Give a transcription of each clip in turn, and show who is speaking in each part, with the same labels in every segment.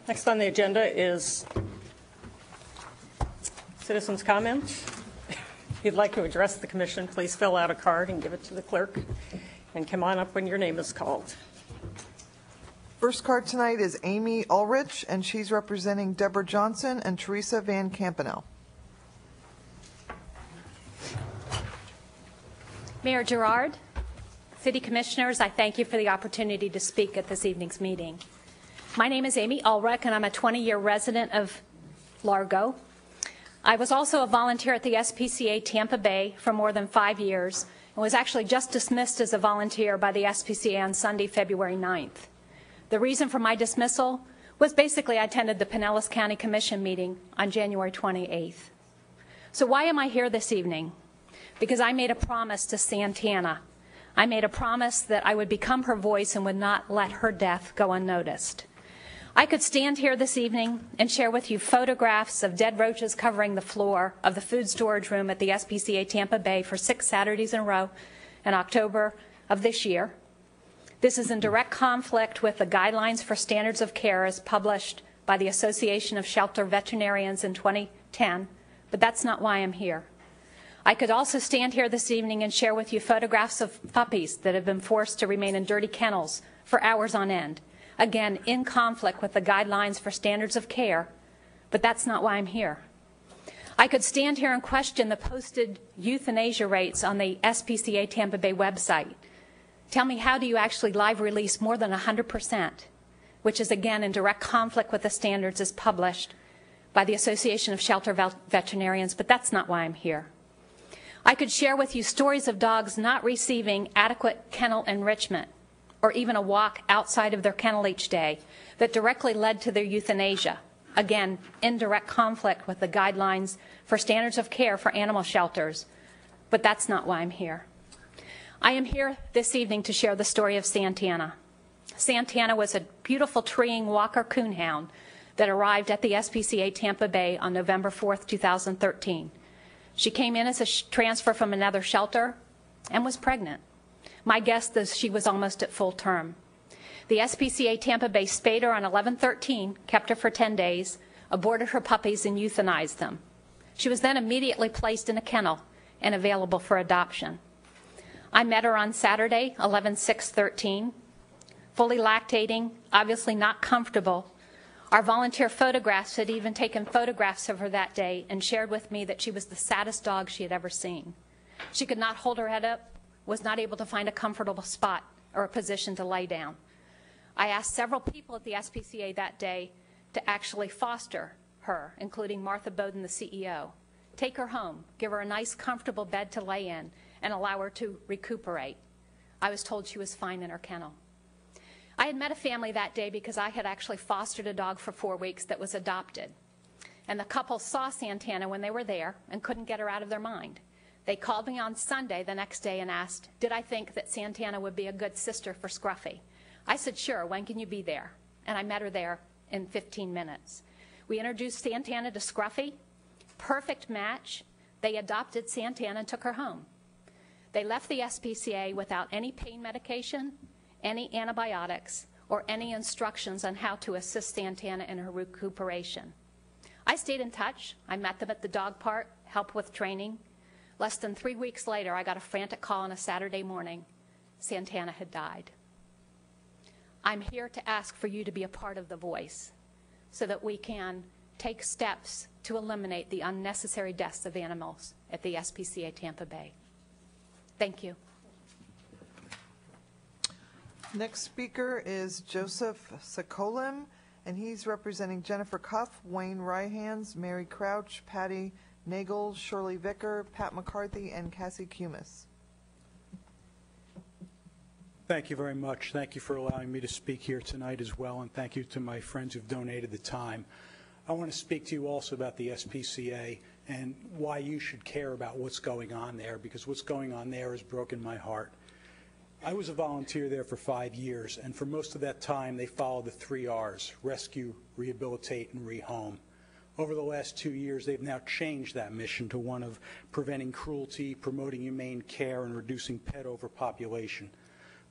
Speaker 1: Next on the agenda is citizens' comments. If you'd like to address the commission, please fill out a card and give it to the clerk, and come on up when your name is called.
Speaker 2: First card tonight is Amy Ulrich, and she's representing Deborah Johnson and Teresa Van Campanel.
Speaker 3: Mayor Gerard, City Commissioners, I thank you for the opportunity to speak at this evening's meeting. My name is Amy Ulrich, and I'm a 20-year resident of Largo. I was also a volunteer at the SPCA Tampa Bay for more than 5 years and was actually just dismissed as a volunteer by the SPCA on Sunday, February 9th. The reason for my dismissal was basically I attended the Pinellas County Commission meeting on January 28th. So why am I here this evening? Because I made a promise to Santana. I made a promise that I would become her voice and would not let her death go unnoticed. I could stand here this evening and share with you photographs of dead roaches covering the floor of the food storage room at the SPCA Tampa Bay for 6 Saturdays in a row in October of this year. This is in direct conflict with the guidelines for standards of care as published by the Association of Shelter Veterinarians in 2010, but that's not why I'm here. I could also stand here this evening and share with you photographs of puppies that have been forced to remain in dirty kennels for hours on end, again, in conflict with the guidelines for standards of care, but that's not why I'm here. I could stand here and question the posted euthanasia rates on the SPCA Tampa Bay website. Tell me, how do you actually live release more than 100%, which is, again, in direct conflict with the standards as published by the Association of Shelter Veterinarians, but that's not why I'm here. I could share with you stories of dogs not receiving adequate kennel enrichment or even a walk outside of their kennel each day that directly led to their euthanasia, again, in direct conflict with the guidelines for standards of care for animal shelters, but that's not why I'm here. I am here this evening to share the story of Santana. Santana was a beautiful treeing Walker Coonhound that arrived at the SPCA Tampa Bay on November 4th, 2013. She came in as a transfer from another shelter and was pregnant. My guess is she was almost at full term. The SPCA Tampa Bay spayed her on 11/13, kept her for 10 days, aborted her puppies, and euthanized them. She was then immediately placed in a kennel and available for adoption. I met her on Saturday, 11/6/13, fully lactating, obviously not comfortable. Our volunteer photographs had even taken photographs of her that day and shared with me that she was the saddest dog she had ever seen. She could not hold her head up, was not able to find a comfortable spot or a position to lay down. I asked several people at the SPCA that day to actually foster her, including Martha Bowden, the CEO. Take her home, give her a nice, comfortable bed to lay in, and allow her to recuperate. I was told she was fine in her kennel. I had met a family that day because I had actually fostered a dog for 4 weeks that was adopted. And the couple saw Santana when they were there and couldn't get her out of their mind. They called me on Sunday the next day and asked, did I think that Santana would be a good sister for Scruffy? I said, sure, when can you be there? And I met her there in 15 minutes. We introduced Santana to Scruffy, perfect match. They adopted Santana and took her home. They left the SPCA without any pain medication, any antibiotics, or any instructions on how to assist Santana in her recuperation. I stayed in touch. I met them at the dog park, helped with training. Less than 3 weeks later, I got a frantic call on a Saturday morning. Santana had died. I'm here to ask for you to be a part of the voice so that we can take steps to eliminate the unnecessary deaths of animals at the SPCA Tampa Bay. Thank you.
Speaker 2: Next speaker is Joseph Sokolim, and he's representing Jennifer Cuff, Wayne Ryhans, Mary Crouch, Patty Nagel, Shirley Vicker, Pat McCarthy, and Cassie Cumis.
Speaker 4: Thank you very much. Thank you for allowing me to speak here tonight as well, and thank you to my friends who've donated the time. I want to speak to you also about the SPCA and why you should care about what's going on there, because what's going on there has broken my heart. I was a volunteer there for 5 years, and for most of that time they followed the 3 R's, rescue, rehabilitate, and rehome. Over the last 2 years, they've now changed that mission to one of preventing cruelty, promoting humane care, and reducing pet overpopulation.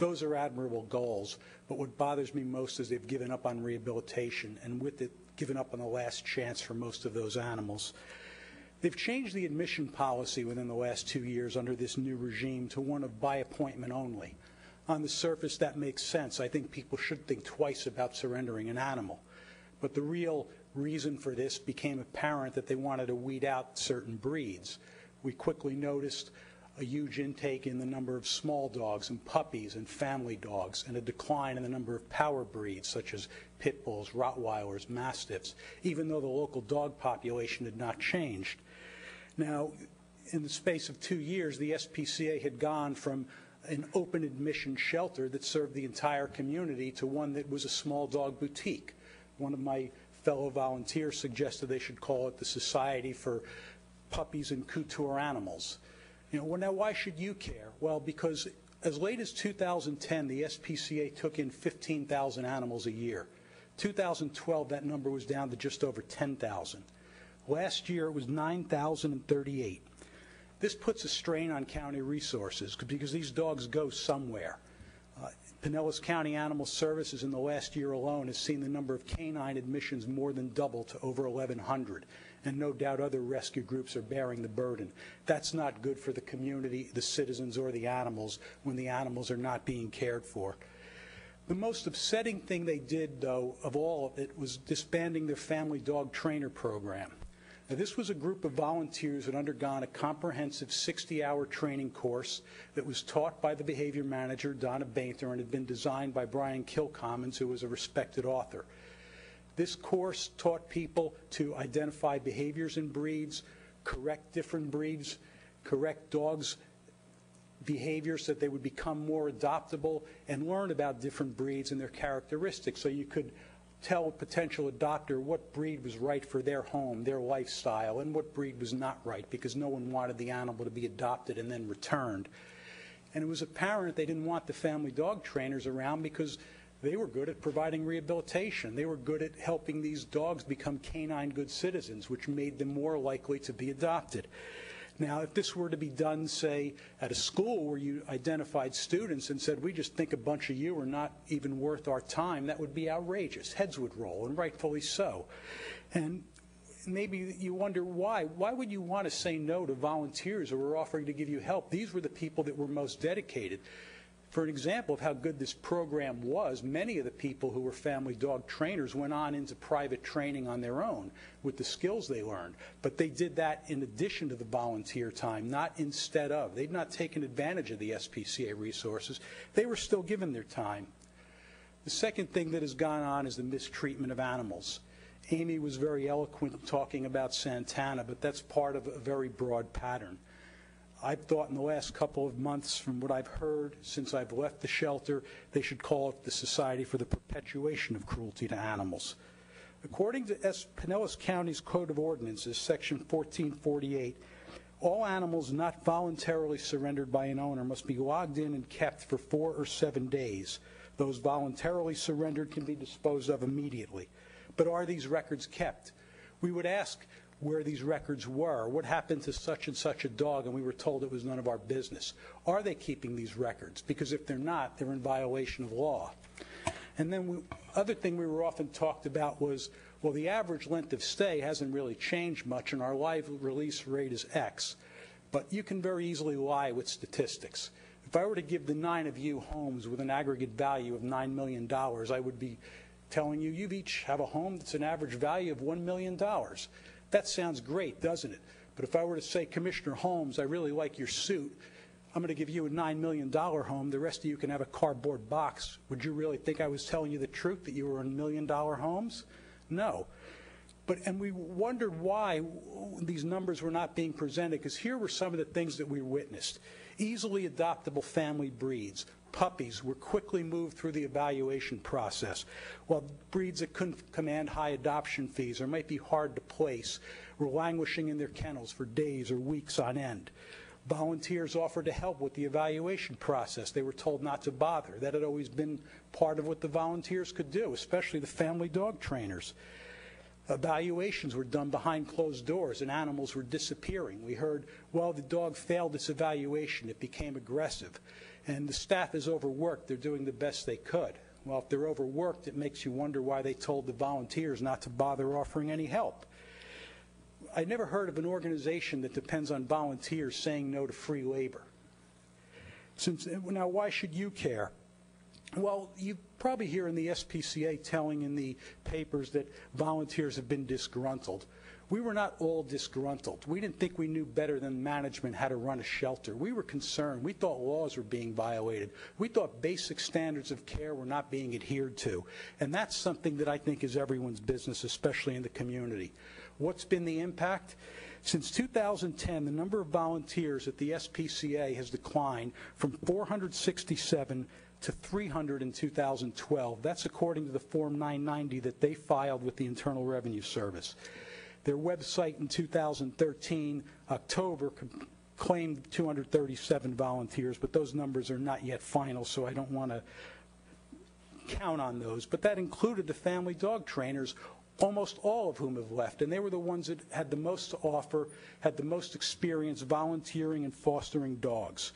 Speaker 4: Those are admirable goals, but what bothers me most is they've given up on rehabilitation, and with it, given up on the last chance for most of those animals. They've changed the admission policy within the last 2 years under this new regime to one of by appointment only. On the surface, that makes sense. I think people should think twice about surrendering an animal. But the real reason for this became apparent that they wanted to weed out certain breeds. We quickly noticed a huge intake in the number of small dogs and puppies and family dogs, and a decline in the number of power breeds such as pit bulls, Rottweilers, Mastiffs, even though the local dog population had not changed. Now, in the space of 2 years, the SPCA had gone from an open admission shelter that served the entire community to one that was a small dog boutique. One of my fellow volunteers suggested they should call it the Society for Puppies and Couture Animals. Well, now, why should you care? Well, because as late as 2010, the SPCA took in 15,000 animals a year. 2012, that number was down to just over 10,000. Last year, it was 9,038. This puts a strain on county resources because these dogs go somewhere. Pinellas County Animal Services in the last year alone has seen the number of canine admissions more than double to over 1,100. And no doubt other rescue groups are bearing the burden. That's not good for the community, the citizens, or the animals when the animals are not being cared for. The most upsetting thing they did, though, of all of it, was disbanding their family dog trainer program. Now, this was a group of volunteers that had undergone a comprehensive 60-hour training course that was taught by the behavior manager, Donna Bainter, and had been designed by Brian Kilcommons, who was a respected author. This course taught people to identify behaviors in breeds, correct different breeds, correct dogs' behaviors so that they would become more adoptable, and learn about different breeds and their characteristics so you could tell a potential adopter what breed was right for their home, their lifestyle, and what breed was not right, because no one wanted the animal to be adopted and then returned. And it was apparent they didn't want the family dog trainers around because they were good at providing rehabilitation. They were good at helping these dogs become canine good citizens, which made them more likely to be adopted. Now, if this were to be done, say, at a school where you identified students and said, we just think a bunch of you are not even worth our time, that would be outrageous. Heads would roll, and rightfully so. And maybe you wonder why. Why would you want to say no to volunteers who were offering to give you help? These were the people that were most dedicated. For an example of how good this program was, many of the people who were family dog trainers went on into private training on their own with the skills they learned. But they did that in addition to the volunteer time, not instead of. They'd not taken advantage of the SPCA resources. They were still given their time. The second thing that has gone on is the mistreatment of animals. Amy was very eloquent talking about Santana, but that's part of a very broad pattern. I've thought in the last couple of months, from what I've heard since I've left the shelter, they should call it the Society for the Perpetuation of Cruelty to Animals. According to Pinellas County's Code of Ordinances, Section 1448, all animals not voluntarily surrendered by an owner must be logged in and kept for 4 or 7 days. Those voluntarily surrendered can be disposed of immediately. But are these records kept? We would ask where these records were. What happened to such and such a dog? And we were told it was none of our business. Are they keeping these records? Because if they're not, they're in violation of law. And then other thing we were often talked about was, well, the average length of stay hasn't really changed much, and our live release rate is X. But you can very easily lie with statistics. If I were to give the 9 of you homes with an aggregate value of $9 million, I would be telling you, you each have a home that's an average value of $1 million. That sounds great, doesn't it? But if I were to say, Commissioner Holmes, I really like your suit, I'm going to give you a $9 million home, the rest of you can have a cardboard box. Would you really think I was telling you the truth, that you were in $1 million homes? No. And we wondered why these numbers were not being presented, because here were some of the things that we witnessed. Easily adoptable family breeds. Puppies were quickly moved through the evaluation process, while breeds that couldn't command high adoption fees or might be hard to place were languishing in their kennels for days or weeks on end. Volunteers offered to help with the evaluation process. They were told not to bother. That had always been part of what the volunteers could do, especially the family dog trainers. Evaluations were done behind closed doors and animals were disappearing. We heard, well, the dog failed its evaluation. It became aggressive. And the staff is overworked. They're doing the best they could. Well, if they're overworked, it makes you wonder why they told the volunteers not to bother offering any help. I never heard of an organization that depends on volunteers saying no to free labor. Now, why should you care? Well, you probably hear in the SPCA telling in the papers that volunteers have been disgruntled. We were not all disgruntled. We didn't think we knew better than management how to run a shelter. We were concerned. We thought laws were being violated. We thought basic standards of care were not being adhered to. And that's something that I think is everyone's business, especially in the community. What's been the impact? Since 2010, the number of volunteers at the SPCA has declined from 467 to 300 in 2012. That's according to the Form 990 that they filed with the Internal Revenue Service. Their website in 2013, October, claimed 237 volunteers, but those numbers are not yet final, so I don't want to count on those. But that included the family dog trainers, almost all of whom have left, and they were the ones that had the most to offer, had the most experience volunteering and fostering dogs.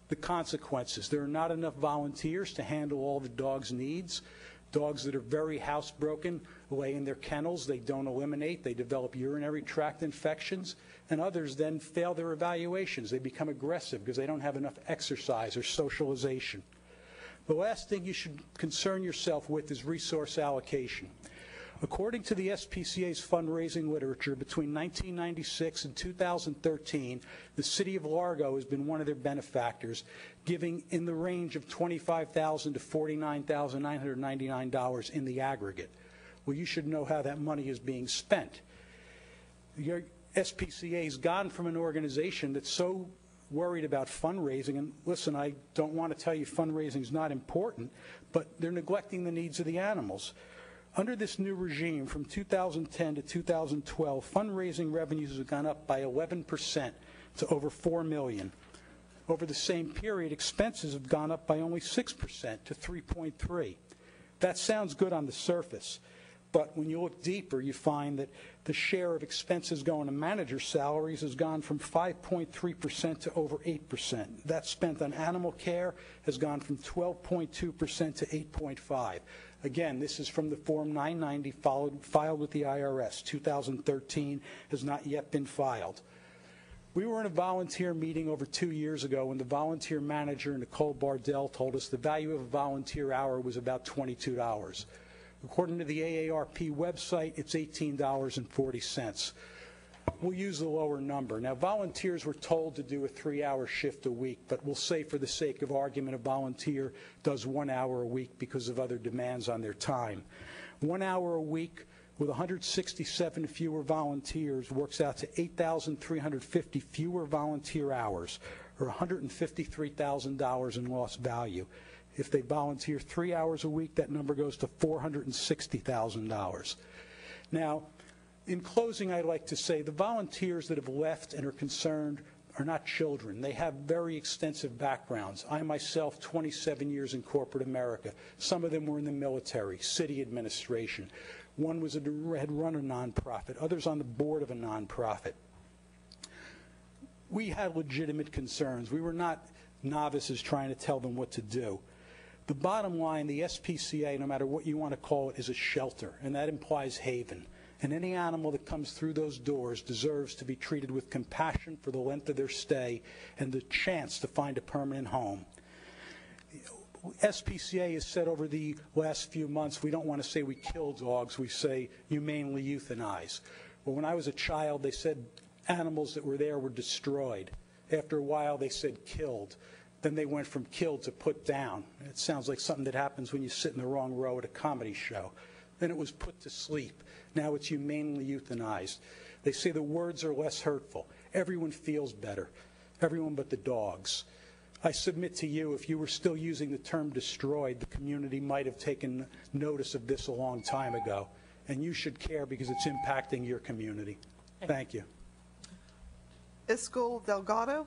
Speaker 4: The consequences: there are not enough volunteers to handle all the dogs' needs. Dogs that are very housebroken lay in their kennels. They don't eliminate. They develop urinary tract infections. And others then fail their evaluations. They become aggressive because they don't have enough exercise or socialization. The last thing you should concern yourself with is resource allocation. According to the SPCA's fundraising literature, between 1996 and 2013, the City of Largo has been one of their benefactors, giving in the range of $25,000 to $49,999 in the aggregate. Well, you should know how that money is being spent. Your SPCA has gone from an organization that's so worried about fundraising, and listen, I don't want to tell you fundraising is not important, but they're neglecting the needs of the animals. Under this new regime, from 2010 to 2012, fundraising revenues have gone up by 11% to over $4 million. Over the same period, expenses have gone up by only 6% to $3.3. That sounds good on the surface, but when you look deeper, you find that the share of expenses going to manager salaries has gone from 5.3% to over 8%. That spent on animal care has gone from 12.2% to 8.5%. Again, this is from the Form 990 filed with the IRS. 2013 has not yet been filed. We were in a volunteer meeting over 2 years ago when the volunteer manager, Nicole Bardell, told us the value of a volunteer hour was about $22. According to the AARP website, it's $18.40. We'll use the lower number. Now, volunteers were told to do a 3-hour shift a week, but we'll say for the sake of argument a volunteer does 1 hour a week because of other demands on their time. 1 hour a week with 167 fewer volunteers works out to 8,350 fewer volunteer hours, or $153,000 in lost value. If they volunteer 3 hours a week, that number goes to $460,000. Now, in closing, I'd like to say the volunteers that have left and are concerned are not children. They have very extensive backgrounds. I myself, 27 years in corporate America. Some of them were in the military, city administration. One had run a nonprofit, others on the board of a nonprofit. We had legitimate concerns. We were not novices trying to tell them what to do. The bottom line, the SPCA, no matter what you want to call it, is a shelter, and that implies haven. And any animal that comes through those doors deserves to be treated with compassion for the length of their stay and the chance to find a permanent home. SPCA has said over the last few months, we don't want to say we kill dogs, we say humanely euthanize. Well, when I was a child, they said animals that were there were destroyed. After a while, they said killed. Then they went from killed to put down. It sounds like something that happens when you sit in the wrong row at a comedy show. Then it was put to sleep. Now it's humanely euthanized. They say the words are less hurtful. Everyone feels better. Everyone but the dogs. I submit to you, if you were still using the term destroyed, the community might have taken notice of this a long time ago. And you should care because it's impacting your community. Thank you.
Speaker 2: Iscal Delgado.